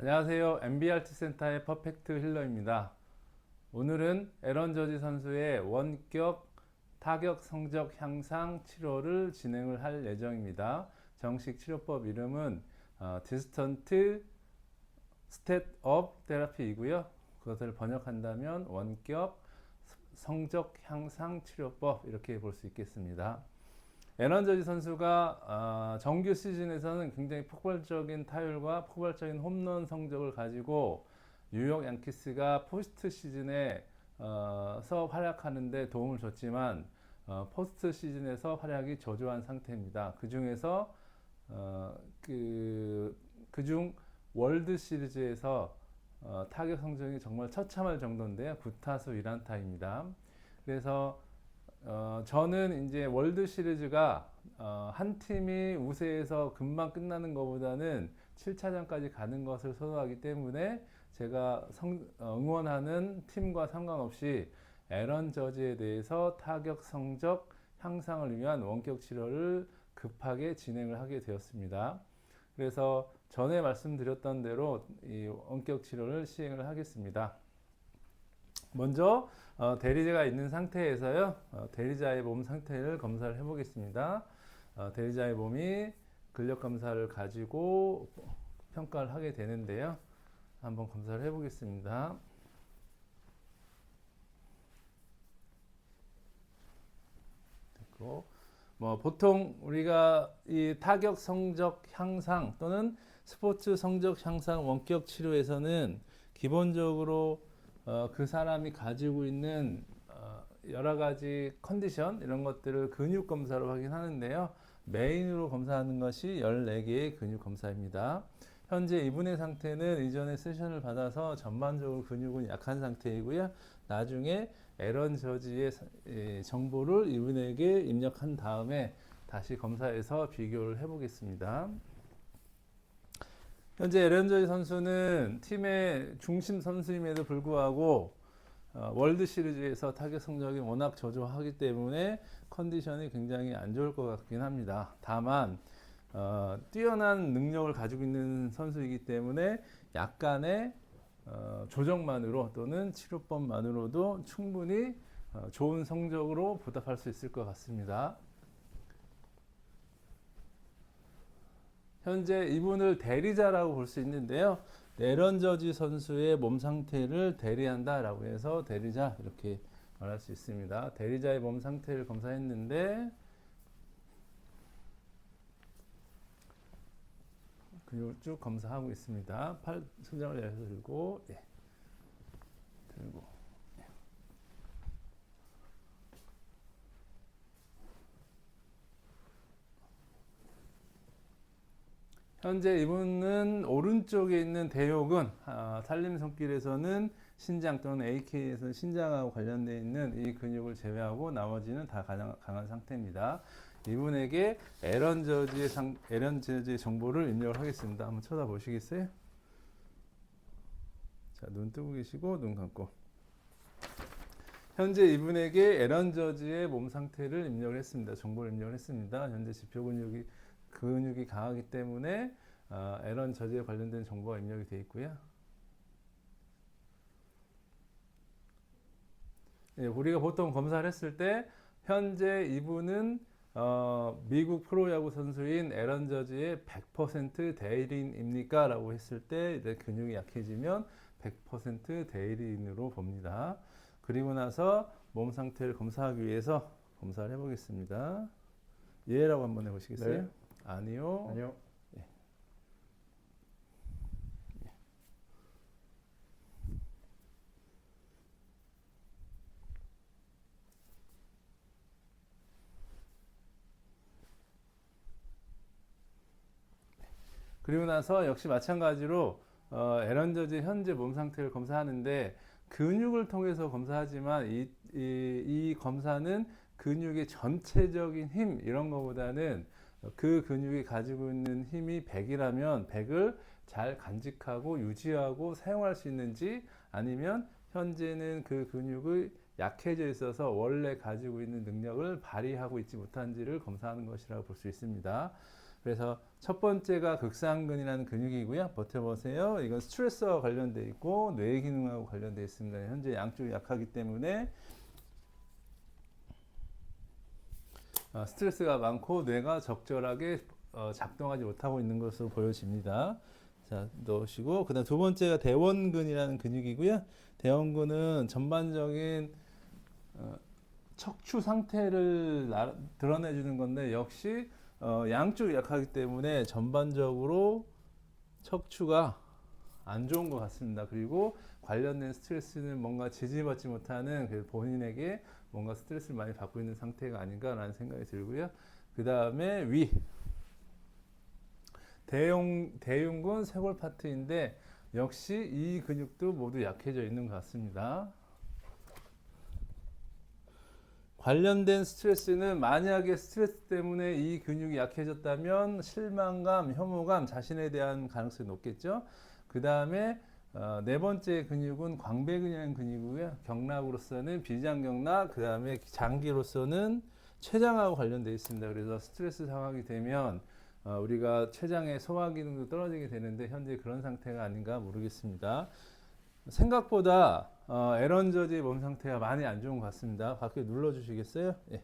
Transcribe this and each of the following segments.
안녕하세요. MBRT 센터의 퍼펙트 힐러입니다. 오늘은 에런 저지 선수의 원격 타격 성적 향상 치료를 진행을 할 예정입니다. 정식 치료법 이름은 디스턴트 스텝업 테라피이고요. 그것을 번역한다면 원격 성적 향상 치료법 이렇게 볼 수 있겠습니다. 에런 저지 선수가 정규 시즌에서는 굉장히 폭발적인 타율과 폭발적인 홈런 성적을 가지고 뉴욕 양키스가 포스트 시즌에 서 활약하는데 도움을 줬지만 포스트 시즌에서 활약이 저조한 상태입니다. 그 중에서 그중 월드 시리즈에서 타격 성적이 정말 처참할 정도인데요. 9타수 1안타입니다. 그래서 저는 이제 월드 시리즈가 한 팀이 우세해서 금방 끝나는 것보다는 7차전까지 가는 것을 선호하기 때문에 제가 응원하는 팀과 상관없이 에런 저지에 대해서 타격 성적 향상을 위한 원격 치료를 급하게 진행을 하게 되었습니다. 그래서 전에 말씀드렸던 대로 이 원격 치료를 시행을 하겠습니다. 먼저 대리자가 있는 상태에서요, 대리자의 몸 상태를 검사를 해보겠습니다. 대리자의 몸이 근력 검사를 가지고 평가를 하게 되는데요. 한번 검사를 해보겠습니다. 됐고, 보통 우리가 이 타격 성적 향상 또는 스포츠 성적 향상 원격 치료에서는 기본적으로 그 사람이 가지고 있는 여러 가지 컨디션 이런 것들을 근육 검사로 확인하는데요. 메인으로 검사하는 것이 14개의 근육 검사입니다. 현재 이분의 상태는 이전에 세션을 받아서 전반적으로 근육은 약한 상태이고요. 나중에 에런 저지의 정보를 이분에게 입력한 다음에 다시 검사해서 비교를 해보겠습니다. 현재 에런 저지 선수는 팀의 중심 선수임에도 불구하고 월드 시리즈에서 타격 성적이 워낙 저조하기 때문에 컨디션이 굉장히 안 좋을 것 같긴 합니다. 다만 뛰어난 능력을 가지고 있는 선수이기 때문에 약간의 조정만으로 또는 치료법만으로도 충분히 좋은 성적으로 보답할 수 있을 것 같습니다. 현재 이분을 대리자라고 볼 수 있는데요. 에런 저지 선수의 몸 상태를 대리한다라고 해서 대리자 이렇게 말할 수 있습니다. 대리자의 몸 상태를 검사했는데 근육을 쭉 검사하고 있습니다. 팔 천장을 내려서 들고 들고 현재 이분은 오른쪽에 있는 대욕은 살림 손길에서는 신장 또는 AK에서는 신장하고 관련되어 있는 이 근육을 제외하고 나머지는 다 강한 상태입니다. 이분에게 에런 저지의 정보를 입력을 하겠습니다. 한번 쳐다보시겠어요? 자, 눈 뜨고 계시고 눈 감고. 현재 이분에게 에런 저지의 몸 상태를 입력을 했습니다. 정보를 입력을 했습니다. 현재 지표 근육이 강하기 때문에 에런 저지에 관련된 정보가 입력이 되어 있고요. 우리가 보통 검사를 했을 때 현재 이분은 미국 프로야구 선수인 에런 저지의 100% 대리인입니까? 라고 했을 때 근육이 약해지면 100% 대리인으로 봅니다. 그리고 나서 몸 상태를 검사하기 위해서 검사를 해보겠습니다. 예라고 한번 해보시겠어요? 네. 아니요. 아니요. 예. 그리고 나서 역시 마찬가지로 에런 저지 현재 몸 상태를 검사하는데 근육을 통해서 검사하지만 이 검사는 근육의 전체적인 힘 이런 것보다는 그 근육이 가지고 있는 힘이 100이라면 100을 잘 간직하고 유지하고 사용할 수 있는지 아니면 현재는 그 근육이 약해져 있어서 원래 가지고 있는 능력을 발휘하고 있지 못한지를 검사하는 것이라고 볼 수 있습니다. 그래서 첫 번째가 극상근이라는 근육이고요. 버텨보세요. 이건 스트레스와 관련돼 있고 뇌 기능하고 관련돼 있습니다. 현재 양쪽이 약하기 때문에 스트레스가 많고 뇌가 적절하게 작동하지 못하고 있는 것으로 보여집니다. 자, 넣으시고 그다음 두 번째가 대원근이라는 근육이고요. 대원근은 전반적인 척추 상태를 드러내주는 건데 역시 양쪽이 약하기 때문에 전반적으로 척추가 안 좋은 것 같습니다. 그리고 관련된 스트레스는 뭔가 지지받지 못하는 본인에게 뭔가 스트레스를 많이 받고 있는 상태가 아닌가라는 생각이 들고요. 그 다음에 위 대흉근 쇄골 파트인데 역시 이 근육도 모두 약해져 있는 것 같습니다. 관련된 스트레스는 만약에 스트레스 때문에 이 근육이 약해졌다면 실망감, 혐오감, 자신에 대한 가능성이 높겠죠. 그 다음에 네 번째 근육은 광배근이라는 근육이고요. 경락으로서는 비장경락, 그 다음에 장기로서는 췌장하고 관련되어 있습니다. 그래서 스트레스 상황이 되면 우리가 췌장의 소화 기능도 떨어지게 되는데 현재 그런 상태가 아닌가 모르겠습니다. 생각보다 에런저지의 몸 상태가 많이 안 좋은 것 같습니다. 밖에 눌러주시겠어요? 예,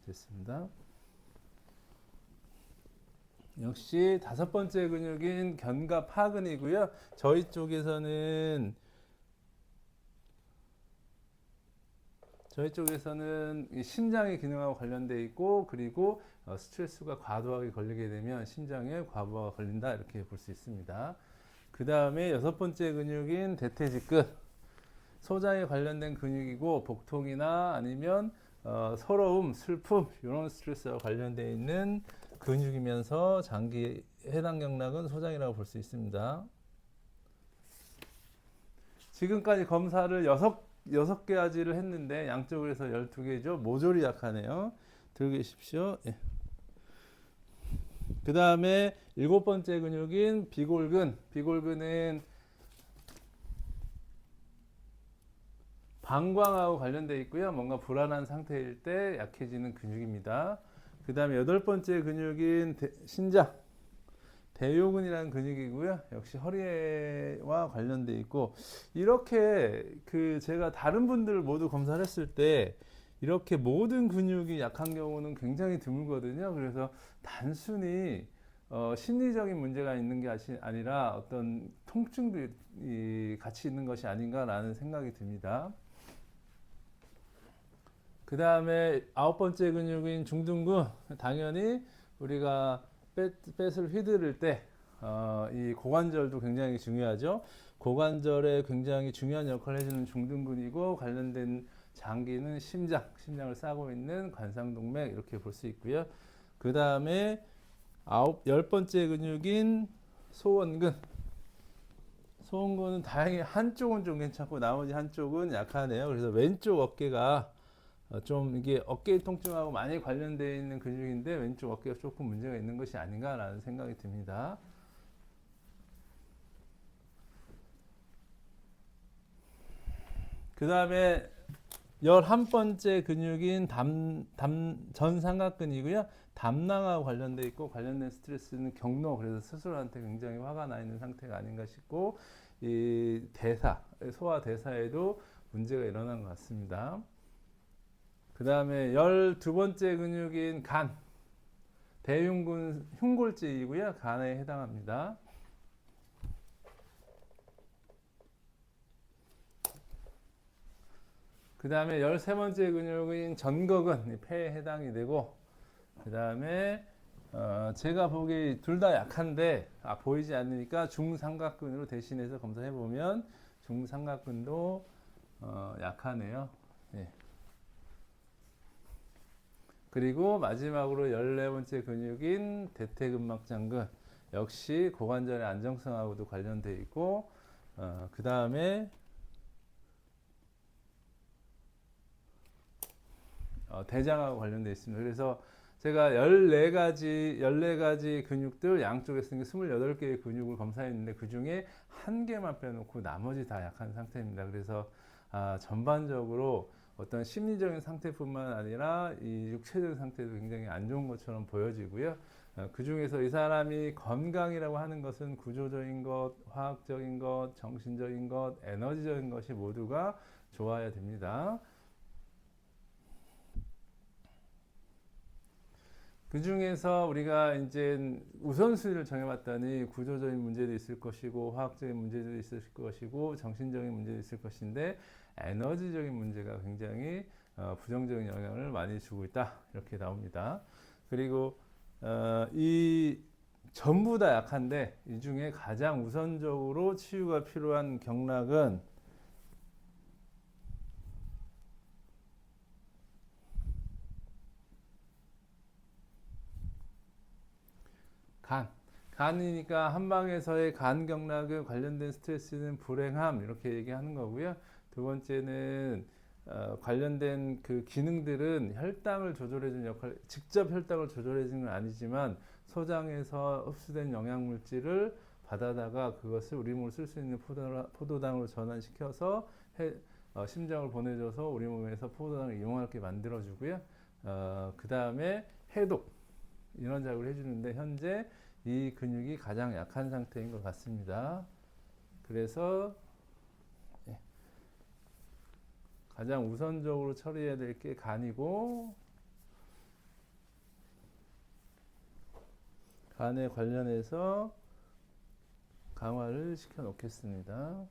됐습니다. 역시 다섯 번째 근육인 견갑하근이고요. 저희 쪽에서는 이 심장의 기능하고 관련되어 있고 그리고 스트레스가 과도하게 걸리게 되면 심장에 과부하가 걸린다 이렇게 볼 수 있습니다. 그 다음에 여섯 번째 근육인 대퇴직근 소장에 관련된 근육이고 복통이나 아니면 서러움, 슬픔 이런 스트레스와 관련되어 있는 근육이면서 장기 해당 경락은 소장이라고 볼 수 있습니다. 지금까지 검사를 여섯 가지를 했는데 양쪽으로 해서 12개죠. 모조리 약하네요. 들고 계십시오. 예. 그 다음에 일곱 번째 근육인 비골근. 비골근은 방광하고 관련되어 있고요. 뭔가 불안한 상태일 때 약해지는 근육입니다. 그 다음에 여덟 번째 근육인 신장. 대요근이라는 근육이고요. 역시 허리와 관련되어 있고 이렇게 제가 다른 분들 모두 검사를 했을 때 이렇게 모든 근육이 약한 경우는 굉장히 드물거든요. 그래서 단순히 심리적인 문제가 있는 게 아니라 어떤 통증도 같이 있는 것이 아닌가라는 생각이 듭니다. 그 다음에 아홉 번째 근육인 중둔근, 당연히 우리가 뱃을 휘두를 때 이 고관절도 굉장히 중요하죠. 고관절에 굉장히 중요한 역할을 해주는 중둔근이고 관련된 장기는 심장을 싸고 있는 관상동맥 이렇게 볼 수 있고요. 그 다음에 열 번째 근육인 소원근. 소원근은 다행히 한쪽은 좀 괜찮고 나머지 한쪽은 약하네요. 그래서 왼쪽 어깨가 좀 이게 어깨 통증하고 많이 관련되어 있는 근육인데 왼쪽 어깨가 조금 문제가 있는 것이 아닌가라는 생각이 듭니다. 그 다음에 11번째 근육인 전삼각근이고요. 담낭하고 관련되어 있고 관련된 스트레스는 경로, 그래서 스스로한테 굉장히 화가 나 있는 상태가 아닌가 싶고 이 소화 대사에도 문제가 일어난 것 같습니다. 그 다음에 12번째 근육인 간, 대흉근 흉골질이고요. 간에 해당합니다. 그 다음에 13번째 근육인 전거근, 폐에 해당이 되고 그 다음에 제가 보기 둘 다 약한데 보이지 않으니까 중삼각근으로 대신해서 검사해 보면 중삼각근도 약하네요. 네. 그리고 마지막으로 14번째 근육인 대퇴근막장근, 역시 고관절의 안정성하고도 관련되어 있고 그 다음에 대장하고 관련되어 있습니다. 그래서 제가 14가지 근육들 양쪽에 쓰는 28개의 근육을 검사했는데 그 중에 한 개만 빼놓고 나머지 다 약한 상태입니다. 그래서 전반적으로 어떤 심리적인 상태뿐만 아니라 이 육체적인 상태도 굉장히 안 좋은 것처럼 보여지고요. 그 중에서 이 사람이 건강이라고 하는 것은 구조적인 것, 화학적인 것, 정신적인 것, 에너지적인 것이 모두가 좋아야 됩니다. 그 중에서 우리가 이제 우선순위를 정해봤더니 구조적인 문제도 있을 것이고 화학적인 문제도 있을 것이고 정신적인 문제도 있을 것인데 에너지적인 문제가 굉장히 부정적인 영향을 많이 주고 있다 이렇게 나옵니다. 그리고 이 전부 다 약한데 이 중에 가장 우선적으로 치유가 필요한 경락은 간. 간이니까 한방에서의 간 경락에 관련된 스트레스는 불행함 이렇게 얘기하는 거고요. 두 번째는 관련된 그 기능들은 혈당을 조절해주는 역할, 직접 혈당을 조절해주는 건 아니지만 소장에서 흡수된 영양 물질을 받아다가 그것을 우리 몸을 쓸 수 있는 포도당으로 전환시켜서 심장을 보내줘서 우리 몸에서 포도당을 이용하게 만들어주고요. 그 다음에 해독 이런 작업을 해주는데 현재 이 근육이 가장 약한 상태인 것 같습니다. 그래서 가장 우선적으로 처리해야 될 게 간이고 간에 관련해서 강화를 시켜 놓겠습니다.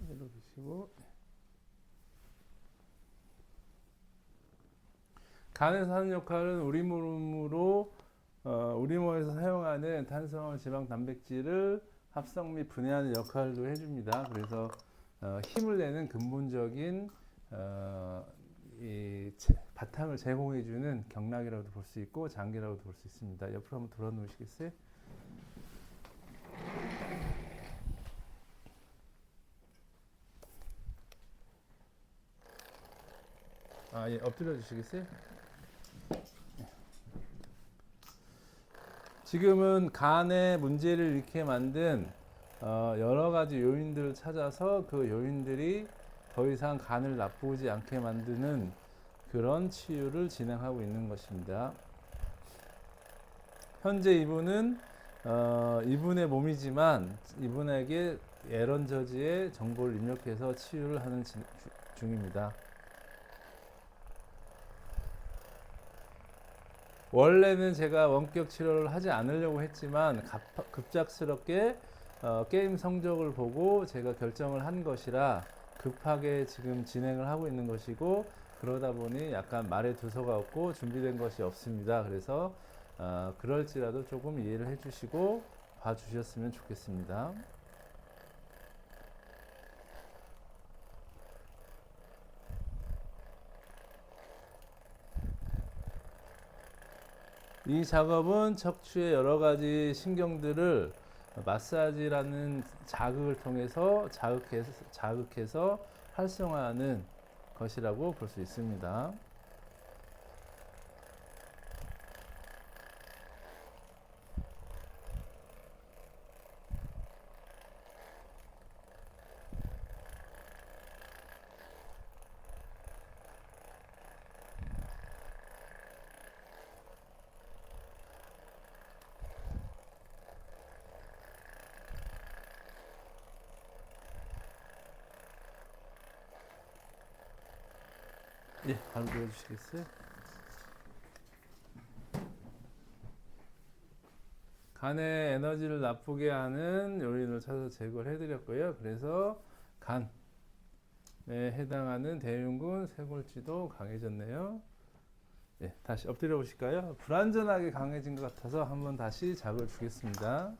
이대로 두시고 간에서 하는 역할은 우리 몸으로 우리 몸에서 사용하는 탄수화물, 지방, 단백질을 합성 및 분해하는 역할도 해줍니다. 그래서 힘을 내는 근본적인 이 바탕을 제공해주는 경락이라고도 볼 수 있고 장기라고도 볼 수 있습니다. 옆으로 한번 돌아 놓으시겠어요? 예, 엎드려 주시겠어요? 지금은 간의 문제를 일으키게 만든 여러 가지 요인들을 찾아서 그 요인들이 더 이상 간을 나쁘지 않게 만드는 그런 치유를 진행하고 있는 것입니다. 현재 이분은 이분의 몸이지만 이분에게 에런 저지의 정보를 입력해서 치유를 하는 중입니다. 원래는 제가 원격 치료를 하지 않으려고 했지만 급작스럽게 게임 성적을 보고 제가 결정을 한 것이라 급하게 지금 진행을 하고 있는 것이고 그러다 보니 약간 말에 두서가 없고 준비된 것이 없습니다. 그래서 그럴지라도 조금 이해를 해주시고 봐주셨으면 좋겠습니다. 이 작업은 척추의 여러 가지 신경들을 마사지라는 자극을 통해서 자극해서 활성화하는 것이라고 볼 수 있습니다. 예, 바로 누워주시겠어요? 간의 에너지를 나쁘게 하는 요인을 찾아서 제거를 해드렸고요. 그래서 간에 해당하는 대흉근, 쇄골지도 강해졌네요. 예, 다시 엎드려 보실까요? 불완전하게 강해진 것 같아서 한번 다시 자극을 주겠습니다.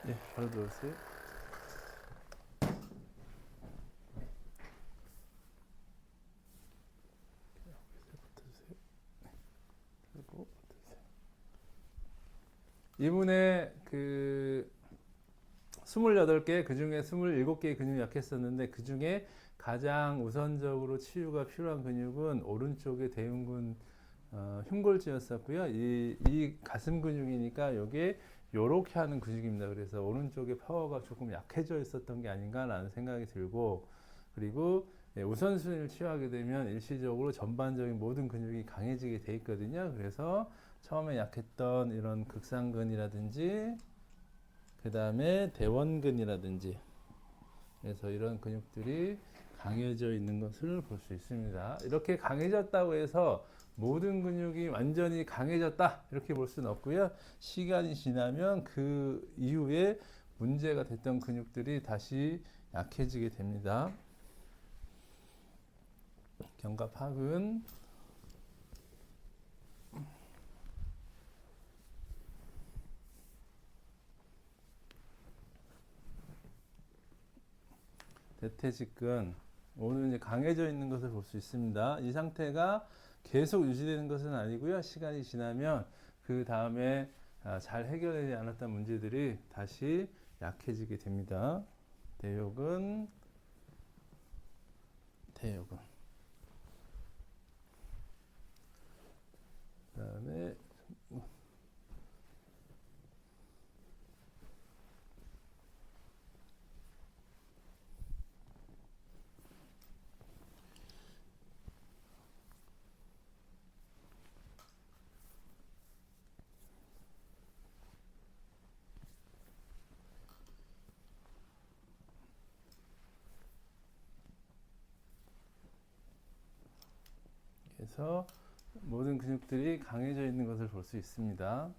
예, 바로 들어오세요. 붙어주세요. 그리고 붙어주세요. 이분의 그 28개, 그 중에 27개의 근육이 약했었는데 그 중에 가장 우선적으로 치유가 필요한 근육은 오른쪽의 대흉근 흉골지였었고요. 이 가슴 근육이니까 이게 요렇게 하는 근육입니다. 그래서 오른쪽의 파워가 조금 약해져 있었던 게 아닌가라는 생각이 들고, 그리고 우선순위를 치유하게 되면 일시적으로 전반적인 모든 근육이 강해지게 돼 있거든요. 그래서 처음에 약했던 이런 극상근이라든지 그 다음에 대원근이라든지, 그래서 이런 근육들이 강해져 있는 것을 볼 수 있습니다. 이렇게 강해졌다고 해서 모든 근육이 완전히 강해졌다 이렇게 볼 수는 없고요. 시간이 지나면 그 이후에 문제가 됐던 근육들이 다시 약해지게 됩니다. 견갑하근, 대퇴직근, 오늘 이제 강해져 있는 것을 볼 수 있습니다. 이 상태가 계속 유지되는 것은 아니고요. 시간이 지나면 그 다음에 잘 해결되지 않았던 문제들이 다시 약해지게 됩니다. 대요근, 대요근. 그 다음에 그래서 모든 근육들이 강해져 있는 것을 볼 수 있습니다.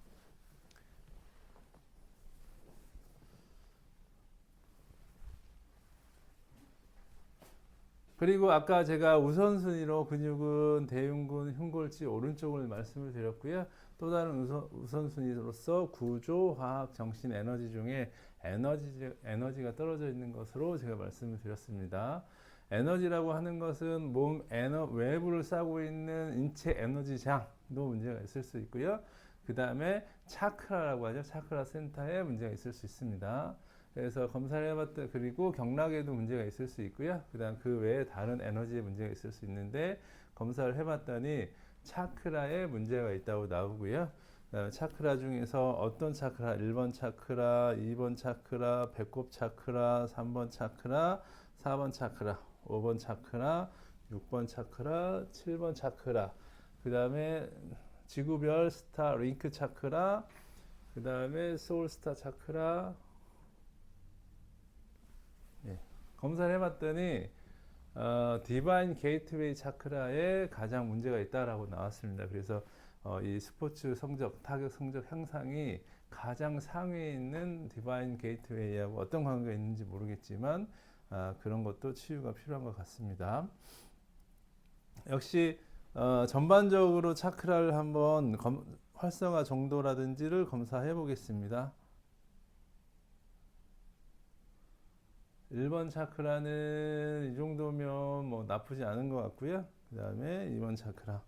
그리고 아까 제가 우선순위로 근육은 대흉근, 흉골지 오른쪽을 말씀을 드렸고요. 또 다른 우선순위로서 구조, 화학, 정신, 에너지 중에 에너지가 떨어져 있는 것으로 제가 말씀을 드렸습니다. 에너지라고 하는 것은 몸 외부를 싸고 있는 인체 에너지장도 문제가 있을 수 있고요. 그 다음에 차크라라고 하죠. 차크라 센터에 문제가 있을 수 있습니다. 그래서 검사를 해봤다. 그리고 경락에도 문제가 있을 수 있고요. 그다음 그 외에 다른 에너지에 문제가 있을 수 있는데 검사를 해봤더니 차크라에 문제가 있다고 나오고요. 차크라 중에서 어떤 차크라, 1번 차크라, 2번 차크라, 배꼽 차크라, 3번 차크라, 4번 차크라, 5번 차크라, 6번 차크라, 7번 차크라, 그 다음에 지구별 스타 링크 차크라, 그 다음에 소울 스타 차크라. 예. 검사를 해봤더니 디바인 게이트웨이 차크라에 가장 문제가 있다라고 나왔습니다. 그래서 이 스포츠 성적, 타격 성적 향상이 가장 상위에 있는 디바인 게이트웨이하고 어떤 관계가 있는지 모르겠지만 그런 것도 치유가 필요한 것 같습니다. 역시 전반적으로 차크라를 한번 활성화 정도라든지를 검사해 보겠습니다. 1번 차크라는 이 정도면 뭐 나쁘지 않은 것 같고요. 그 다음에 2번 차크라.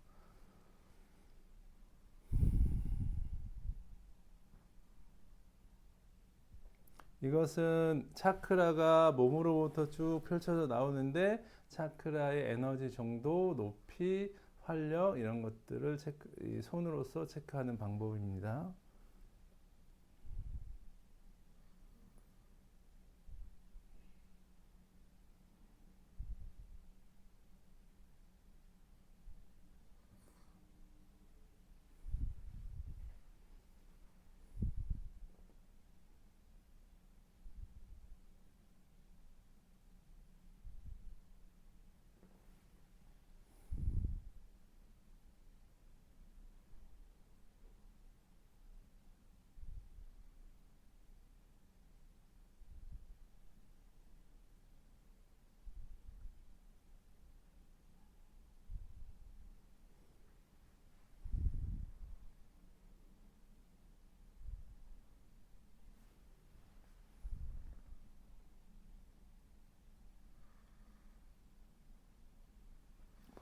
이것은 차크라가 몸으로부터 쭉 펼쳐져 나오는데 차크라의 에너지 정도, 높이, 활력 이런 것들을 손으로서 체크하는 방법입니다.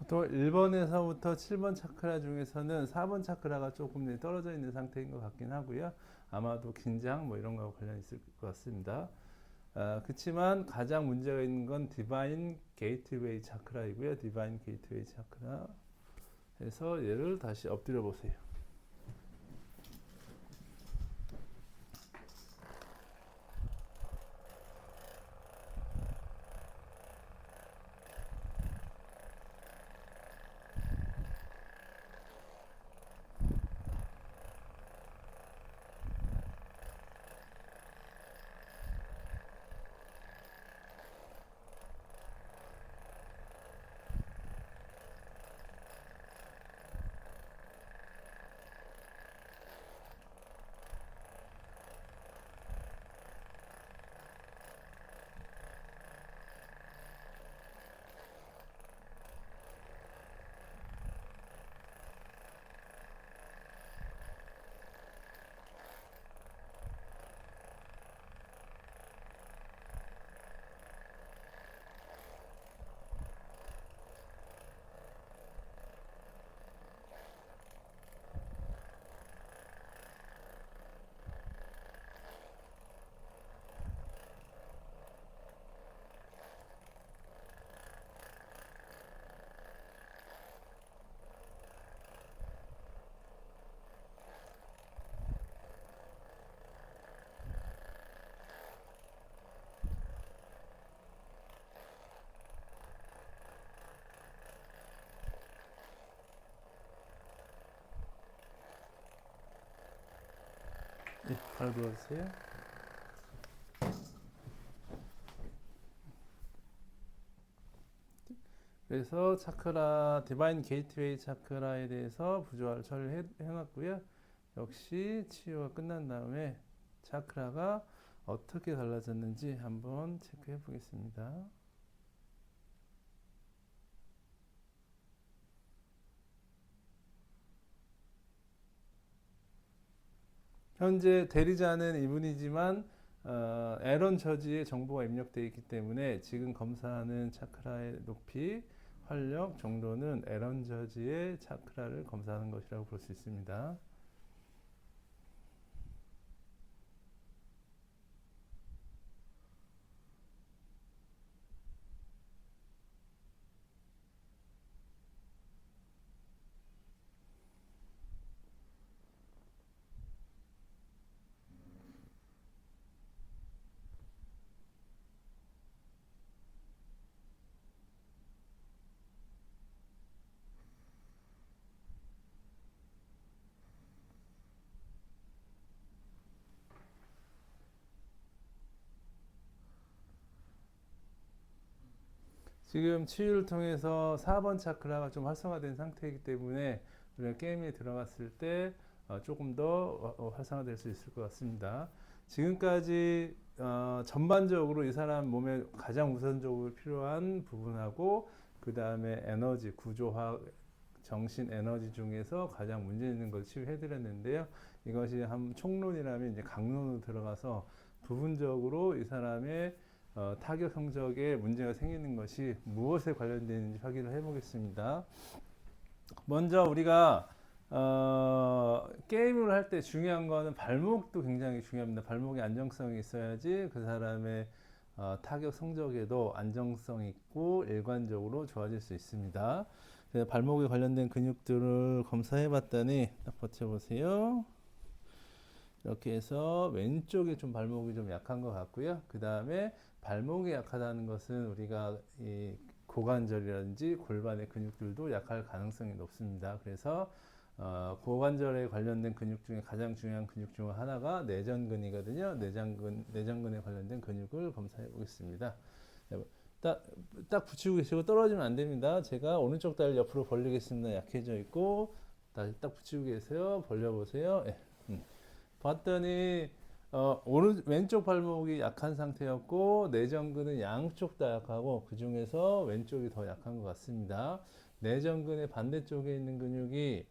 또 1번에서부터 7번 차크라 중에서는 4번 차크라가 조금 떨어져 있는 상태인 것 같긴 하고요. 아마도 긴장 뭐 이런 거와 관련 있을 것 같습니다. 그렇지만 가장 문제가 있는 건 디바인 게이트웨이 차크라이고요. 디바인 게이트웨이 차크라 해서 얘를 다시 엎드려 보세요. 네, 바로 누워주세요. 그래서 차크라 디바인 게이트웨이 차크라에 대해서 부조화를 처리를 해놨고요. 역시 치유가 끝난 다음에 차크라가 어떻게 달라졌는지 한번 체크해 보겠습니다. 현재 대리자는 이분이지만 에런 저지의 정보가 입력되어 있기 때문에 지금 검사하는 차크라의 높이, 활력 정도는 에런 저지의 차크라를 검사하는 것이라고 볼 수 있습니다. 지금 치유를 통해서 4번 차크라가 좀 활성화된 상태이기 때문에 우리가 게임에 들어갔을 때 조금 더 활성화될 수 있을 것 같습니다. 지금까지 전반적으로 이 사람 몸에 가장 우선적으로 필요한 부분하고 그 다음에 에너지, 구조화, 정신 에너지 중에서 가장 문제 있는 걸 치유해 드렸는데요. 이것이 한 총론이라면 이제 강론으로 들어가서 부분적으로 이 사람의 타격 성적에 문제가 생기는 것이 무엇에 관련되는지 확인을 해보겠습니다. 먼저 우리가 게임을 할 때 중요한 거는 발목도 굉장히 중요합니다. 발목의 안정성이 있어야지 그 사람의 타격 성적에도 안정성 있고 일관적으로 좋아질 수 있습니다. 발목에 관련된 근육들을 검사해 봤더니 딱 버텨보세요. 이렇게 해서 왼쪽에 좀 발목이 좀 약한 것 같고요. 그 다음에 발목이 약하다는 것은 우리가 이 고관절이라든지 골반의 근육들도 약할 가능성이 높습니다. 그래서 고관절에 관련된 근육 중에 가장 중요한 근육 중 하나가 내전근이거든요. 내전근에 관련된 근육을 검사해 보겠습니다. 딱 붙이고 계시고 떨어지면 안 됩니다. 제가 오른쪽 다리를 옆으로 벌리겠습니다. 약해져 있고 다시 딱 붙이고 계세요. 벌려보세요. 네. 봤더니 왼쪽 발목이 약한 상태였고 내전근은 양쪽 다 약하고 그 중에서 왼쪽이 더 약한 것 같습니다. 내전근의 반대쪽에 있는 근육이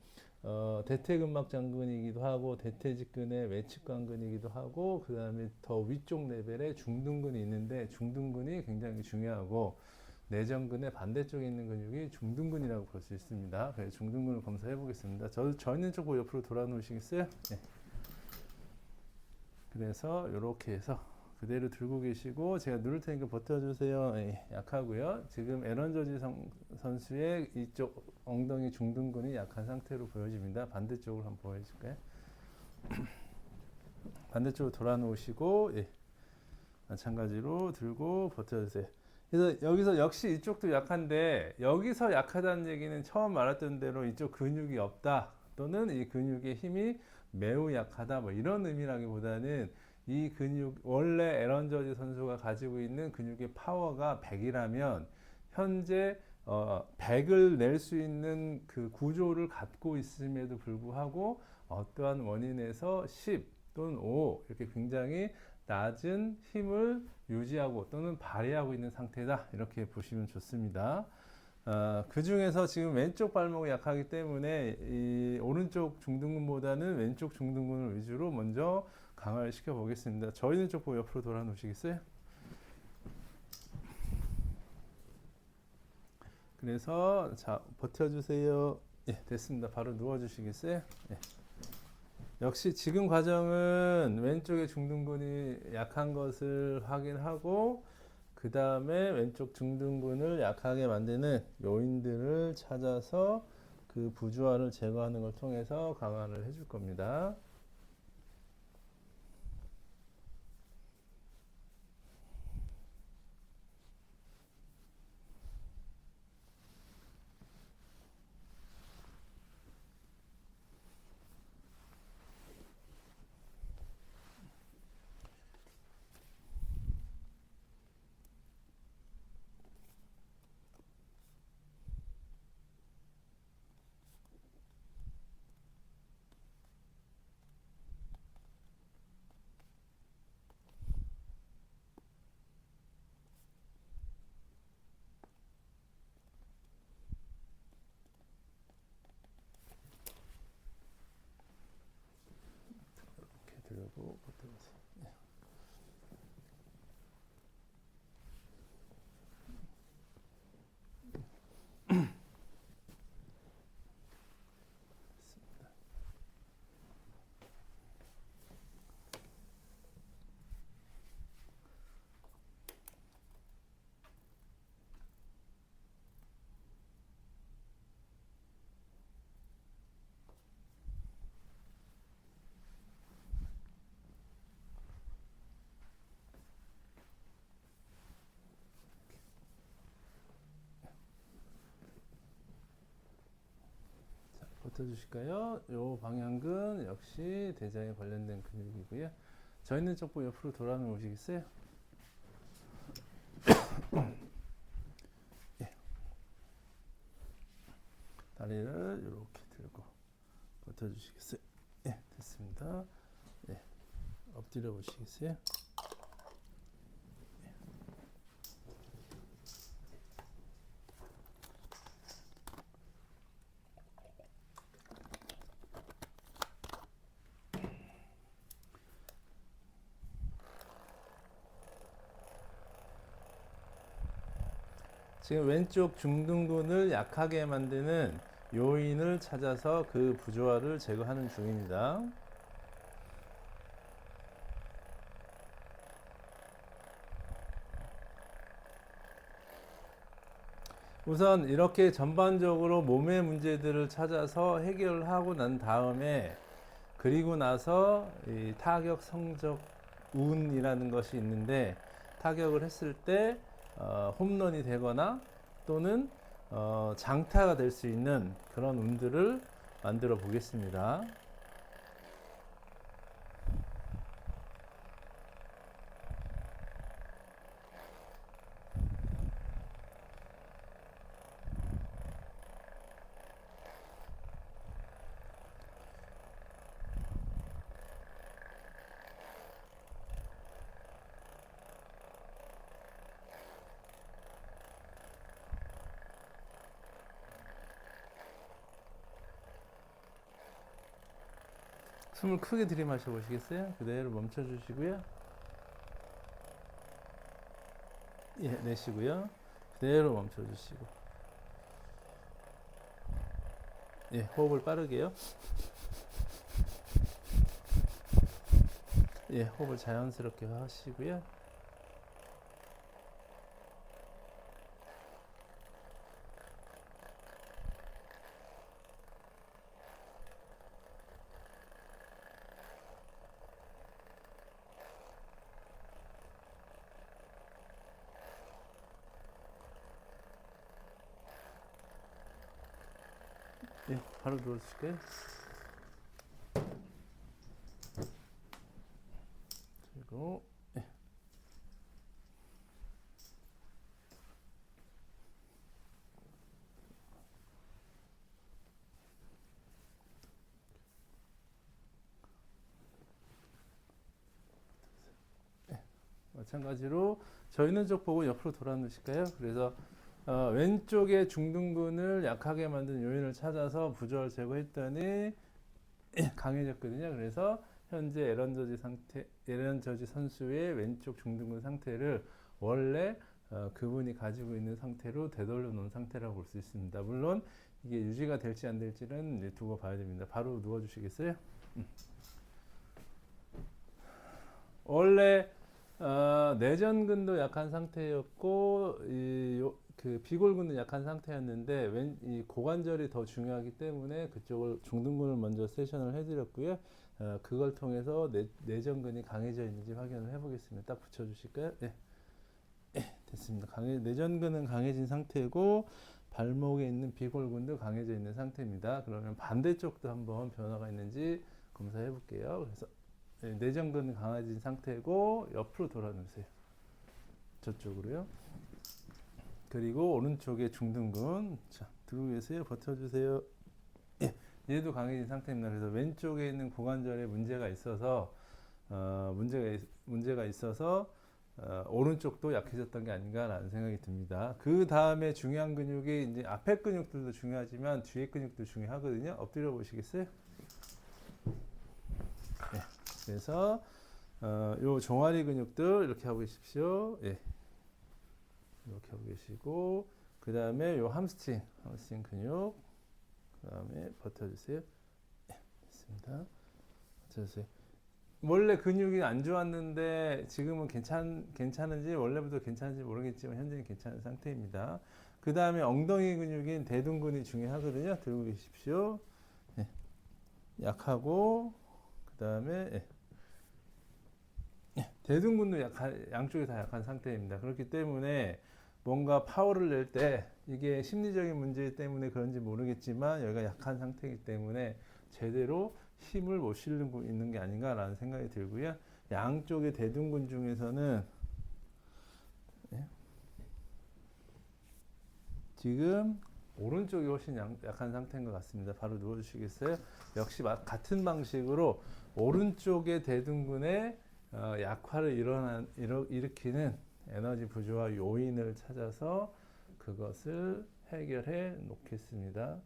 대퇴근막장근이기도 하고 대퇴직근의 외측관근이기도 하고 그 다음에 더 위쪽 레벨에 중둔근이 있는데 중둔근이 굉장히 중요하고 내전근의 반대쪽에 있는 근육이 중둔근이라고 볼 수 있습니다. 그래서 중둔근을 검사해 보겠습니다. 저 있는 쪽 보고 옆으로 돌아 놓으시겠어요? 네. 그래서 이렇게 해서 그대로 들고 계시고 제가 누를 테니까 버텨주세요. 네, 약하고요. 지금 에런 저지 선수의 이쪽 엉덩이 중둔근이 약한 상태로 보여집니다. 반대쪽으로 한번 보여줄까요? 반대쪽으로 돌아 놓으시고 예, 마찬가지로 들고 버텨주세요. 그래서 여기서 역시 이쪽도 약한데 여기서 약하다는 얘기는 처음 말했던 대로 이쪽 근육이 없다 또는 이 근육의 힘이 매우 약하다 뭐 이런 의미라기보다는 이 근육 원래 에런 저지 선수가 가지고 있는 근육의 파워가 100이라면 현재 100을 낼 수 있는 그 구조를 갖고 있음에도 불구하고 어떠한 원인에서 10 또는 5 이렇게 굉장히 낮은 힘을 유지하고 또는 발휘하고 있는 상태다 이렇게 보시면 좋습니다. 그 중에서 지금 왼쪽 발목이 약하기 때문에 이 오른쪽 중둔근보다는 왼쪽 중둔근을 위주로 먼저 강화를 시켜 보겠습니다. 저 있는 쪽 보고 옆으로 돌아 놓으시겠어요? 그래서 자 버텨주세요. 예, 됐습니다. 바로 누워 주시겠어요? 예. 역시 지금 과정은 왼쪽의 중둔근이 약한 것을 확인하고 그 다음에 왼쪽 중둔근을 약하게 만드는 요인들을 찾아서 그 부주화를 제거하는 걸 통해서 강화를 해줄 겁니다. 이렇게 들고 버텨보세요. 버텨주실까요? 요 방향근 역시 대장에 관련된 근육이고요. 저 있는 쪽 보고 옆으로 돌아 놓으시겠어요? 예. 다리를 이렇게 들고 버텨주시겠어요? 예, 됐습니다. 예, 엎드려 보시겠어요? 지금 왼쪽 중둔근을 약하게 만드는 요인을 찾아서 그 부조화를 제거하는 중입니다. 우선 이렇게 전반적으로 몸의 문제들을 찾아서 해결을 하고 난 다음에 그리고 나서 이 타격 성적 운이라는 것이 있는데 타격을 했을 때 홈런이 되거나 또는 장타가 될 수 있는 그런 운들을 만들어 보겠습니다. 숨을 크게 들이마셔 보시겠어요? 그대로 멈춰 주시고요. 예, 내쉬고요. 그대로 멈춰주시고, 예, 호흡을 빠르게요. 예, 호흡을 자연스럽게 하시고요. 예, 바로 누워주실까요? 그리고 마찬가지로 저 있는 쪽 보고 옆으로 돌아 놓으실까요? 그래서 왼쪽의 중둔근을 약하게 만든 요인을 찾아서 부조화를 제거했더니 강해졌거든요. 그래서 현재 에런 저지 선수의 왼쪽 중둔근 상태를 원래 그분이 가지고 있는 상태로 되돌려 놓은 상태라고 볼 수 있습니다. 물론 이게 유지가 될지 안 될지는 이제 두고 봐야 됩니다. 바로 누워 주시겠어요? 원래 내전근도 약한 상태였고 그 비골근도 약한 상태였는데 이 고관절이 더 중요하기 때문에 그쪽을 중둔근을 먼저 세션을 해드렸고요. 그걸 통해서 내전근이 강해져 있는지 확인을 해보겠습니다. 딱 붙여주실까요? 네. 됐습니다. 내전근은 강해진 상태고 발목에 있는 비골근도 강해져 있는 상태입니다. 그러면 반대쪽도 한번 변화가 있는지 검사해 볼게요. 그래서 내전근은 강해진 상태고 옆으로 돌아놓으세요. 저쪽으로요. 그리고 오른쪽에 중둔근. 자, 들고 계세요. 버텨주세요. 예, 얘도 강해진 상태입니다. 그래서 왼쪽에 있는 고관절에 문제가 있어서 문제가 있어서 오른쪽도 약해졌던 게 아닌가라는 생각이 듭니다. 그 다음에 중요한 근육이 이제 앞에 근육들도 중요하지만 뒤에 근육도 중요하거든요. 엎드려 보시겠어요? 네. 그래서 요 종아리 근육들 이렇게 하고 계십시오. 예. 이렇게 하고 계시고 그 다음에 요 함스트링 근육 그 다음에 버텨주세요. 예. 됐습니다. 버텨주세요. 원래 근육이 안 좋았는데 지금은 괜찮은지 원래부터 괜찮은지 모르겠지만 현재는 괜찮은 상태입니다. 그 다음에 엉덩이 근육인 대둔근이 중요하거든요. 들고 계십시오. 예. 약하고 그 다음에 대둔근도 양쪽이 다 약한 상태입니다. 그렇기 때문에 뭔가 파워를 낼 때 이게 심리적인 문제 때문에 그런지 모르겠지만 여기가 약한 상태이기 때문에 제대로 힘을 못 실고 있는 게 아닌가라는 생각이 들고요. 양쪽의 대둔근 중에서는 지금 오른쪽이 훨씬 약한 상태인 것 같습니다. 바로 누워주시겠어요? 역시 같은 방식으로 오른쪽의 대둔근에 약화를 일으키는 에너지 부조화 요인을 찾아서 그것을 해결해 놓겠습니다.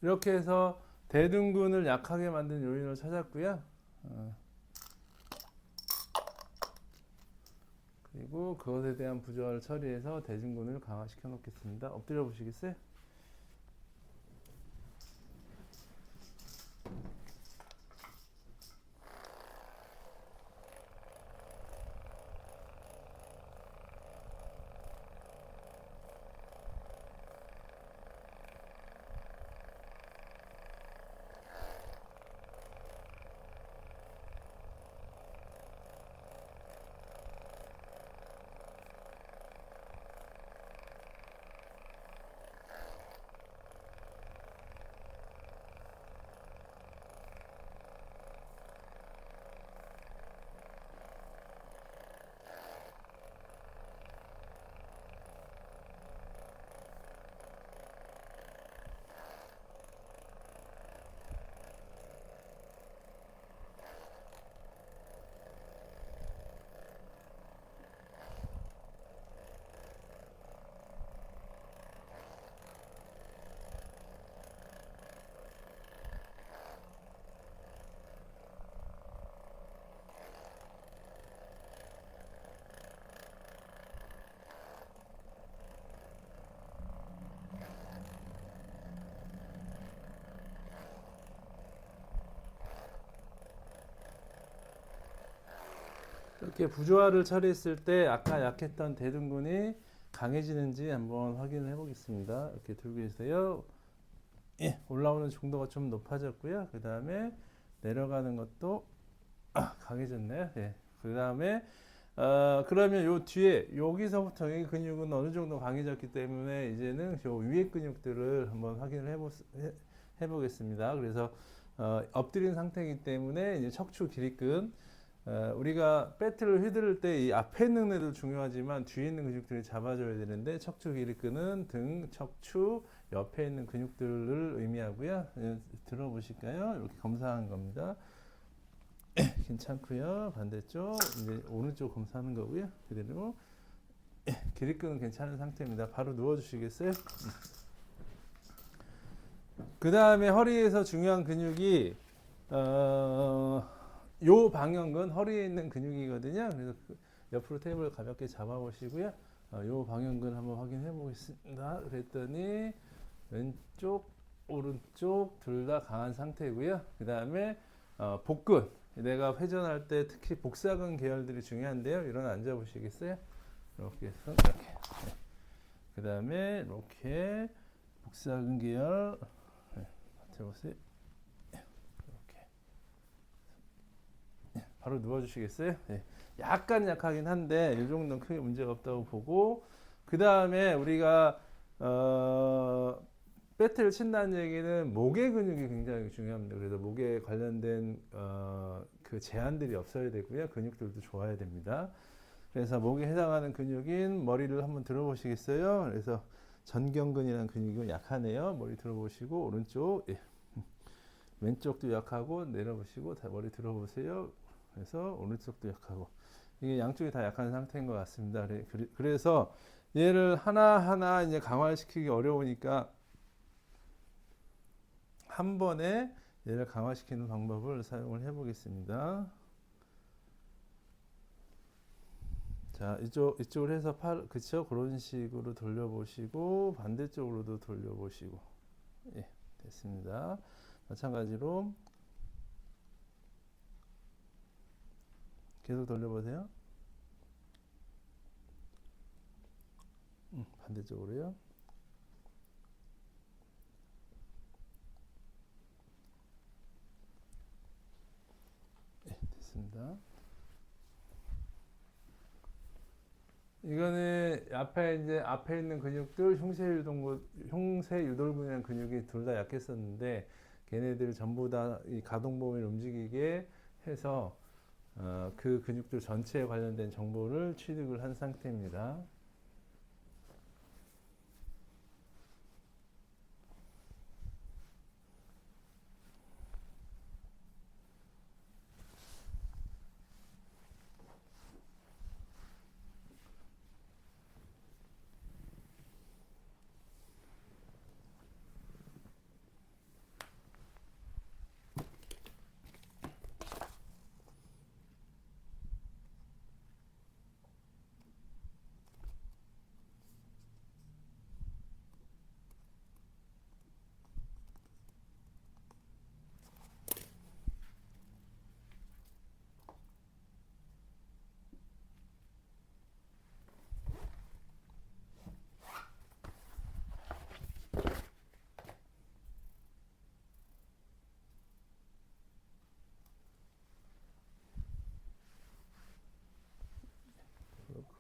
이렇게 해서 대둔근을 약하게 만든 요인을 찾았고요. 그리고 그것에 대한 부조화를 처리해서 대둔근을 강화시켜 놓겠습니다. 엎드려 보시겠어요? 이렇게 부조화를 처리했을 때 아까 약했던 대둔근이 강해지는지 한번 확인을 해보겠습니다. 이렇게 들고 계세요. 예, 올라오는 정도가 좀 높아졌고요. 그 다음에 내려가는 것도 강해졌네요. 예. 그 다음에 그러면 요 뒤에 여기서부터 이 근육은 어느 정도 강해졌기 때문에 이제는 요 위에 근육들을 한번 확인을 해보겠습니다. 그래서 엎드린 상태이기 때문에 이제 척추 기립근 우리가 배트를 휘두를 때 이 앞에 있는 애도 중요하지만 뒤에 있는 근육들이 잡아줘야 되는데 척추 기립근은 등, 척추, 옆에 있는 근육들을 의미하고요. 들어보실까요? 이렇게 검사하는 겁니다. 괜찮고요. 반대쪽 이제 오른쪽 검사하는 거고요. 그대로 기립근은 괜찮은 상태입니다. 바로 누워주시겠어요? 그 다음에 허리에서 중요한 근육이 요 방향근 허리에 있는 근육이거든요. 그래서 옆으로 테이블 가볍게 잡아보시고요. 요 방향근 한번 확인해 보겠습니다. 그랬더니 왼쪽, 오른쪽 둘 다 강한 상태고요. 그 다음에 복근 내가 회전할 때 특히 복사근 계열들이 중요한데요. 일어나 앉아 보시겠어요? 이렇게 해서 이렇게. 네. 그 다음에 이렇게 복사근 계열 버텨보세요. 바로 누워주시겠어요? 네. 약간 약하긴 한데 이 정도는 크게 문제가 없다고 보고 그 다음에 우리가 배트를 친다는 얘기는 목의 근육이 굉장히 중요합니다. 그래서 목에 관련된 그 제한들이 없어야 되고요. 근육들도 좋아야 됩니다. 그래서 목에 해당하는 근육인 머리를 한번 들어보시겠어요? 그래서 전경근이라는 근육이 약하네요. 머리 들어보시고 오른쪽 예. 왼쪽도 약하고 내려보시고 다 머리 들어보세요. 그래서 오른쪽도 약하고 이게 양쪽이 다 약한 상태인 것 같습니다. 그래서 얘를 하나하나 이제 강화를 시키기 어려우니까 한 번에 얘를 강화시키는 방법을 사용을 해보겠습니다. 자, 이쪽으로 해서 그쵸? 그런 식으로 돌려보시고 반대쪽으로도 돌려보시고 예, 됐습니다. 마찬가지로 계속 돌려보세요. 반대쪽으로요. 네, 됐습니다. 이거는 앞에 있는 근육들 흉쇄유돌근이라는 근육이 둘 다 약했었는데 걔네들 전부 다 이 가동범위를 움직이게 해서 그 근육들 전체에 관련된 정보를 취득을 한 상태입니다.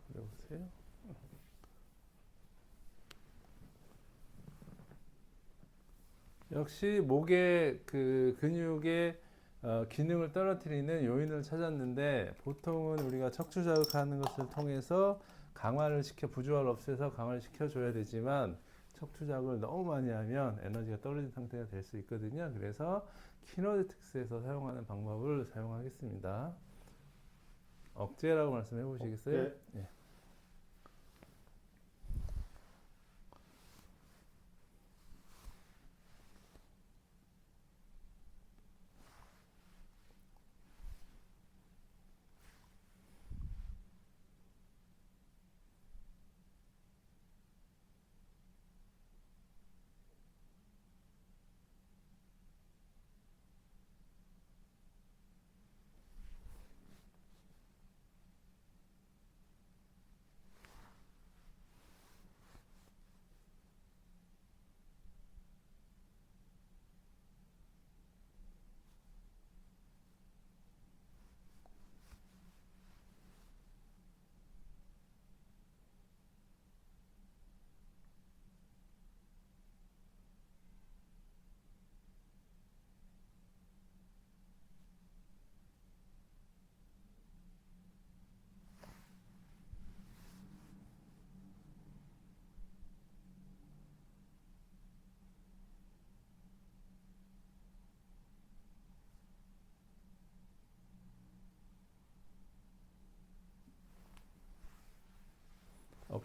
그려보세요. 역시 목의 그 근육의 기능을 떨어뜨리는 요인을 찾았는데 보통은 우리가 척추 자극하는 것을 통해서 강화를 시켜 부조화를 없애서 강화를 시켜줘야 되지만 척추 자극을 너무 많이 하면 에너지가 떨어진 상태가 될 수 있거든요. 그래서 키네틱스에서 사용하는 방법을 사용하겠습니다. 억제라고 말씀해 보시겠어요? 네. 예.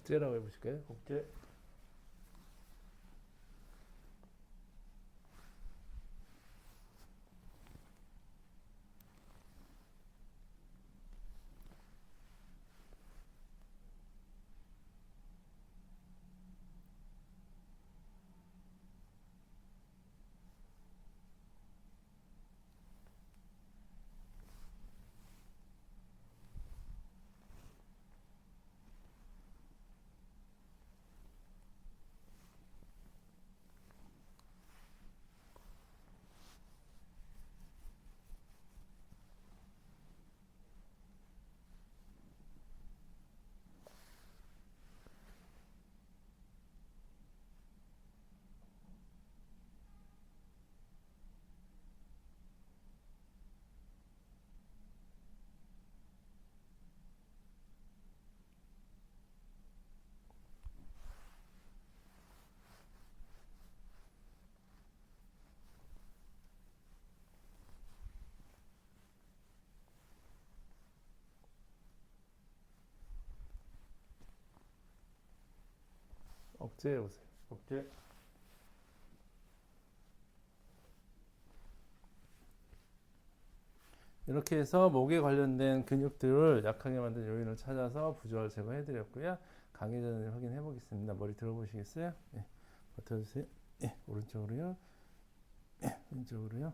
억제라고 해보실까요? 억제. 억제해보세요. 억제. 이렇게 해서 목에 관련된 근육들을 약하게 만든 요인을 찾아서 부조화를 제거해드렸고요. 강의 전에 확인해 보겠습니다. 머리 들어보시겠어요? 예, 버텨주세요. 예, 오른쪽으로요. 예, 왼쪽으로요.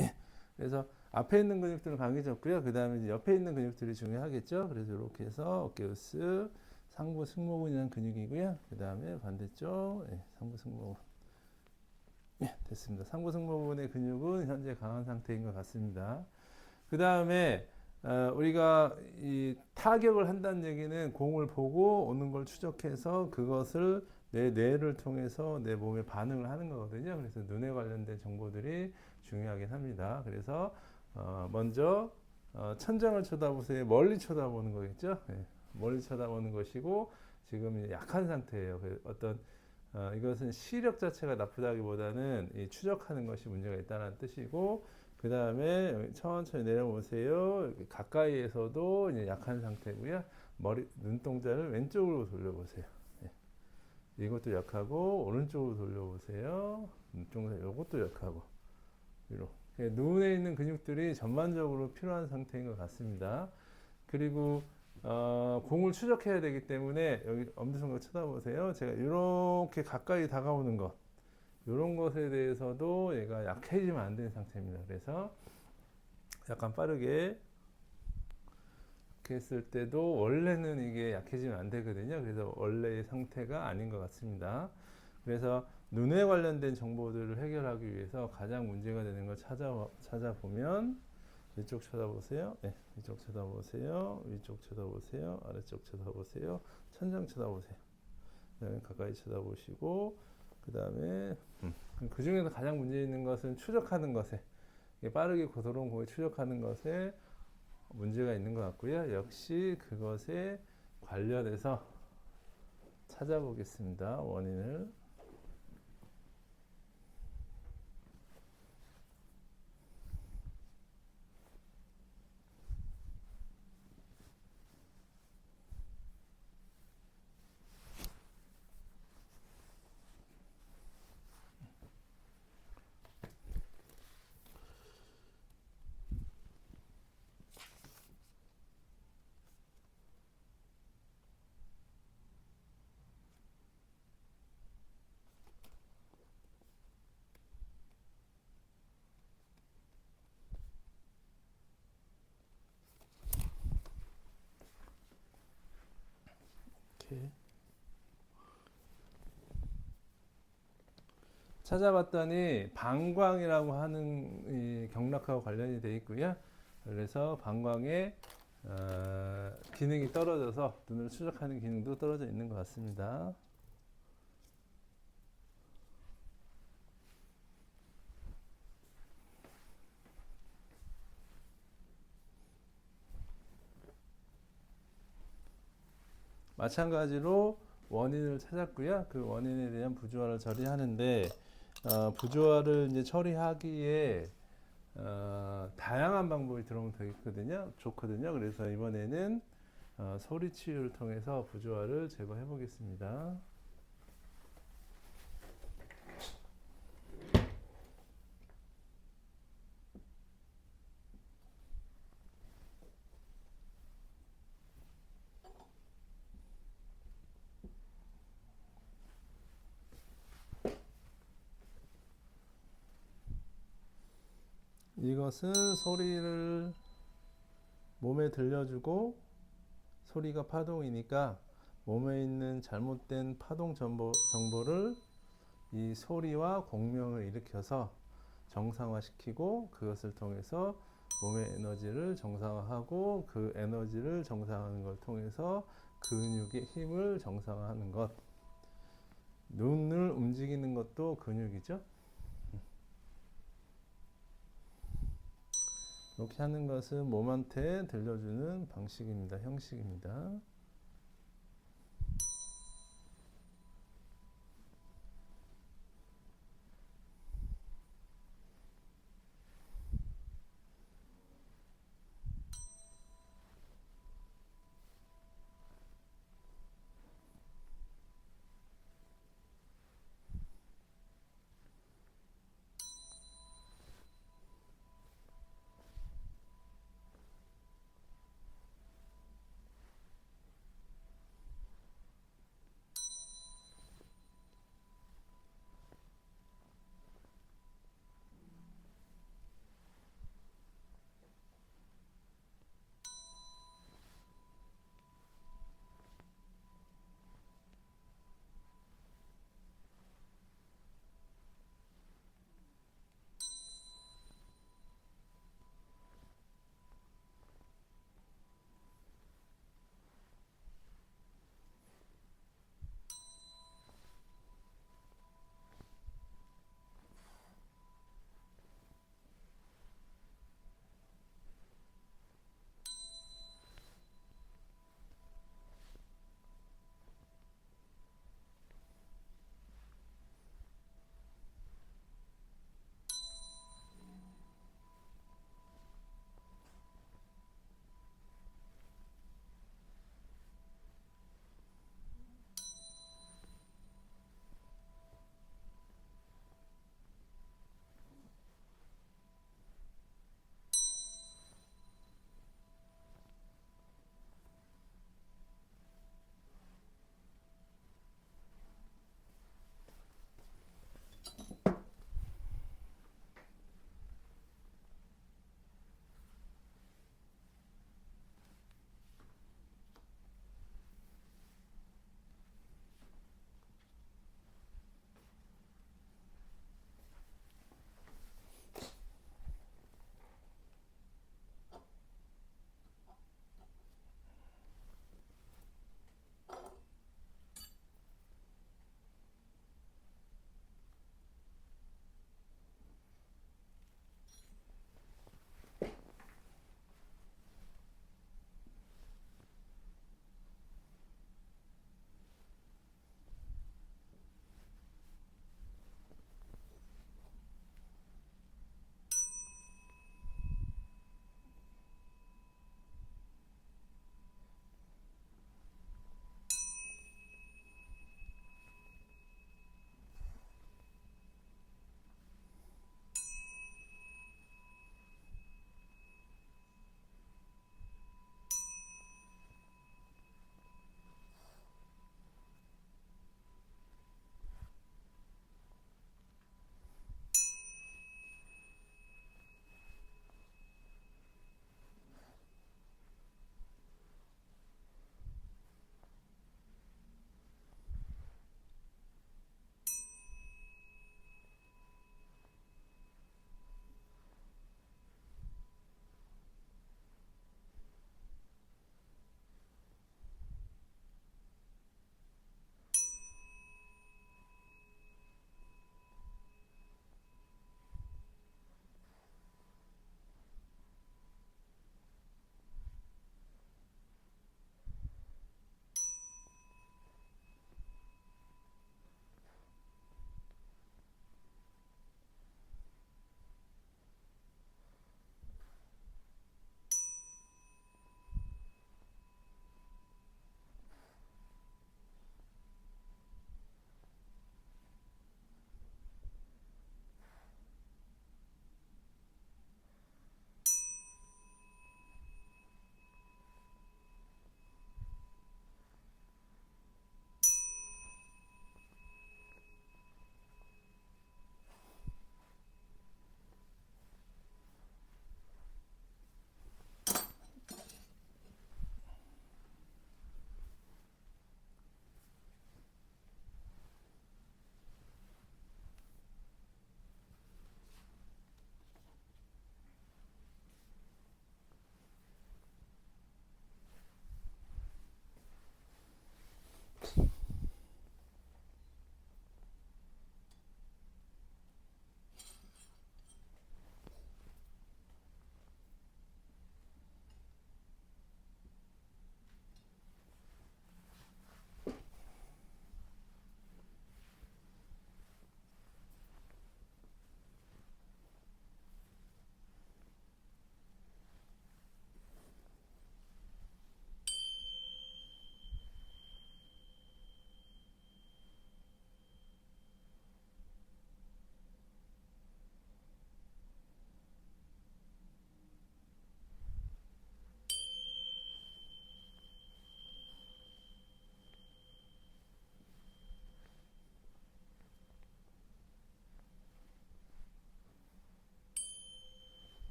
예. 그래서 앞에 있는 근육들은 강해졌고요. 그 다음에 이제 옆에 있는 근육들이 중요하겠죠. 그래서 이렇게 해서 어깨 으쓱 상부 승모근이라는 근육이고요. 그 다음에 반대쪽 예, 상부 승모근. 예, 됐습니다. 상부 승모근의 근육은 현재 강한 상태인 것 같습니다. 그 다음에 우리가 이 타격을 한다는 얘기는 공을 보고 오는 걸 추적해서 그것을 내 뇌를 통해서 내 몸에 반응을 하는 거거든요. 그래서 눈에 관련된 정보들이 중요하긴 합니다. 그래서 먼저 천장을 쳐다보세요. 멀리 쳐다보는 거겠죠. 네, 멀리 쳐다보는 것이고 지금 약한 상태예요. 어떤 이것은 시력 자체가 나쁘다기보다는 이 추적하는 것이 문제가 있다는 뜻이고, 그 다음에 천천히 내려보세요. 가까이에서도 이제 약한 상태고요. 눈동자를 왼쪽으로 돌려보세요. 예. 이것도 약하고, 오른쪽으로 돌려보세요. 눈동자 이것도 약하고, 위로. 눈에 있는 근육들이 전반적으로 필요한 상태인 것 같습니다. 그리고 공을 추적해야 되기 때문에 여기 엄지손가락 쳐다보세요. 제가 이렇게 가까이 다가오는 것, 이런 것에 대해서도 얘가 약해지면 안 되는 상태입니다. 그래서 약간 빠르게 이렇게 했을 때도 원래는 이게 약해지면 안 되거든요. 그래서 원래의 상태가 아닌 것 같습니다. 그래서 눈에 관련된 정보들을 해결하기 위해서 가장 문제가 되는 걸 찾아보면 이쪽 쳐다보세요. 네, 이쪽 쳐다보세요. 위쪽 쳐다보세요. 아래쪽 쳐다보세요. 천장 쳐다보세요. 그다음에 가까이 쳐다보시고 그 다음에 그 중에서 가장 문제 있는 것은 추적하는 것에 빠르게 고도로운 공을 추적하는 것에 문제가 있는 것 같고요. 역시 그것에 관련해서 찾아보겠습니다. 원인을. 이렇게 찾아봤더니 방광이라고 하는 이 경락하고 관련이 되어 있고요. 그래서 방광의 기능이 떨어져서 눈을 추적하는 기능도 떨어져 있는 것 같습니다. 마찬가지로 원인을 찾았고요. 그 원인에 대한 부조화를 처리하는데 부조화를 이제 처리하기에 다양한 방법이 들어오면 되겠거든요. 좋거든요. 그래서 이번에는 소리 치유를 통해서 부조화를 제거해 보겠습니다. 이것은 소리를 몸에 들려주고 소리가 파동이니까 몸에 있는 잘못된 파동 정보를 이 소리와 공명을 일으켜서 정상화시키고 그것을 통해서 몸의 에너지를 정상화하고 그 에너지를 정상화하는 걸 통해서 근육의 힘을 정상화하는 것. 눈을 움직이는 것도 근육이죠. 이렇게 하는 것은 몸한테 들려주는 방식입니다. 형식입니다.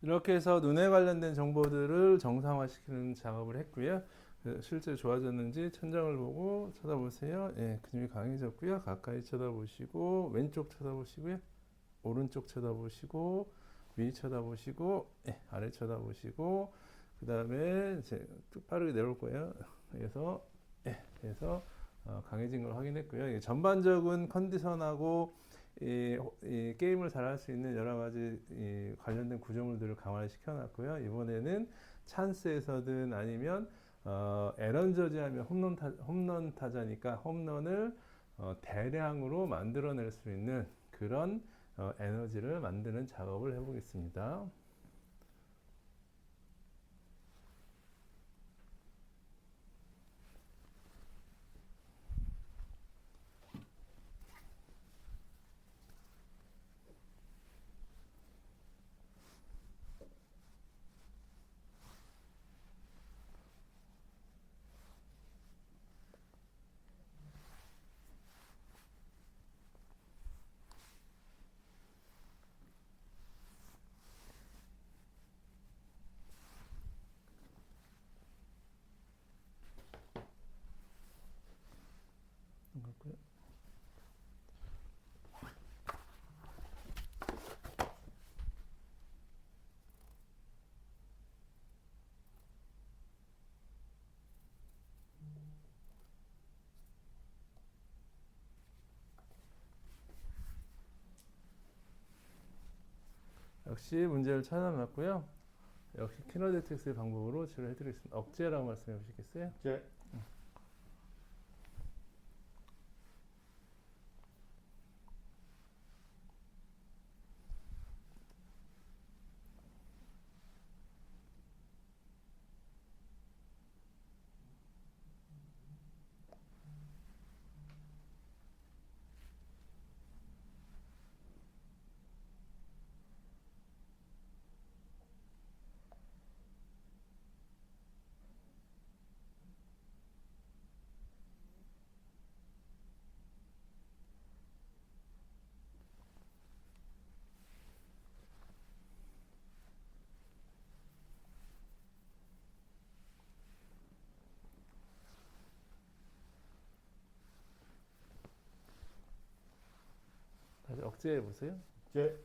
이렇게 해서 눈에 관련된 정보들을 정상화시키는 작업을 했고요. 실제 좋아졌는지 천장을 보고 쳐다보세요. 예, 근육이 강해졌고요. 가까이 쳐다보시고 왼쪽 쳐다보시고요. 오른쪽 쳐다보시고 위 쳐다보시고 예, 아래 쳐다보시고 그 다음에 이제 쭉 빠르게 내려올 거예요. 그래서 예, 그래서 강해진 걸 확인했고요. 전반적인 컨디션하고 이 게임을 잘할 수 있는 여러 가지 관련된 구조물들을 강화를 시켜놨고요. 이번에는 찬스에서든 아니면 에런 저지하면 홈런 타자니까 홈런을 대량으로 만들어낼 수 있는 그런 에너지를 만드는 작업을 해보겠습니다. 역시 문제를 찾아놨고요. 역시 키네틱스의 방법으로 치료해드리겠습니다. 억제라고 말씀해 보시겠어요? 제 다시 억제해 보세요. 제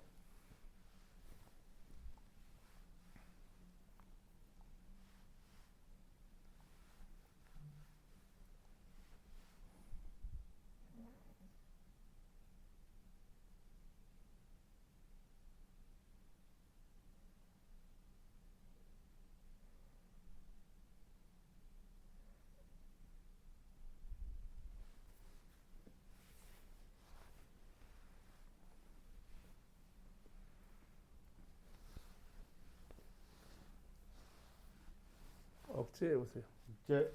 억제해 보세요. 제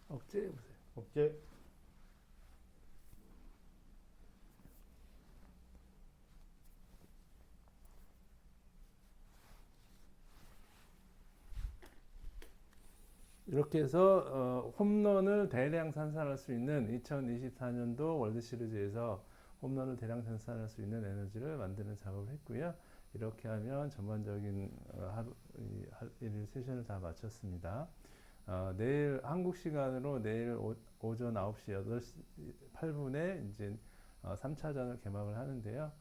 억제해 보세요. 제 이렇게 해서 홈런을 대량 생산할 수 있는 2024년도 월드 시리즈에서 홈런을 대량 생산할 수 있는 에너지를 만드는 작업을 했고요. 이렇게 하면 전반적인 하루 일일 세션을 다 마쳤습니다. 내일 한국 시간으로 내일 오전 9시 8시 8분에 이제 3차전을 개막을 하는데요.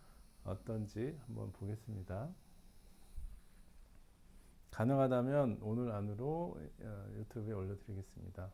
어떤지 한번 보겠습니다. 가능하다면 오늘 안으로 유튜브에 올려드리겠습니다.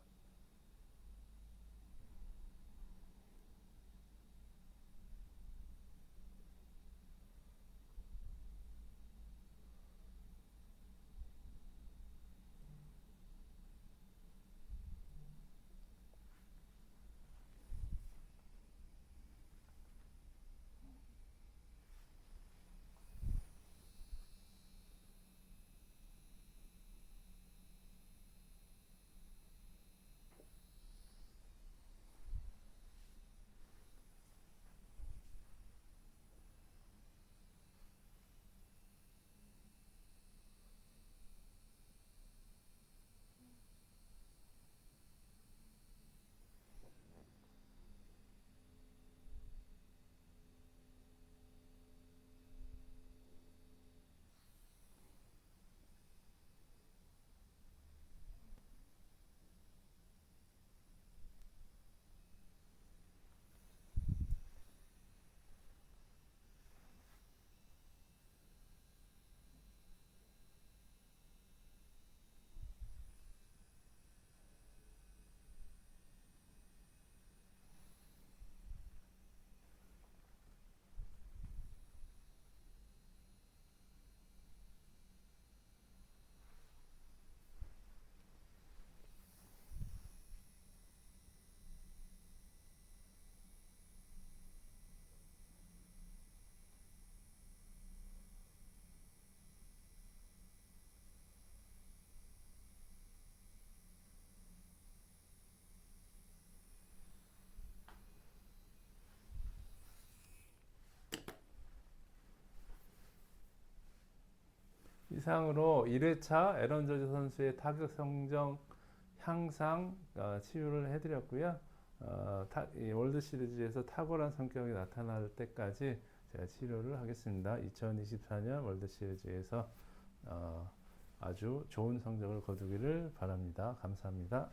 이상으로 1회차 에런 저지 선수의 타격 성적 향상 치유를 해드렸고요. 이 월드 시리즈에서 탁월한 성격이 나타날 때까지 제가 치료를 하겠습니다. 2024년 월드 시리즈에서 아주 좋은 성적을 거두기를 바랍니다. 감사합니다.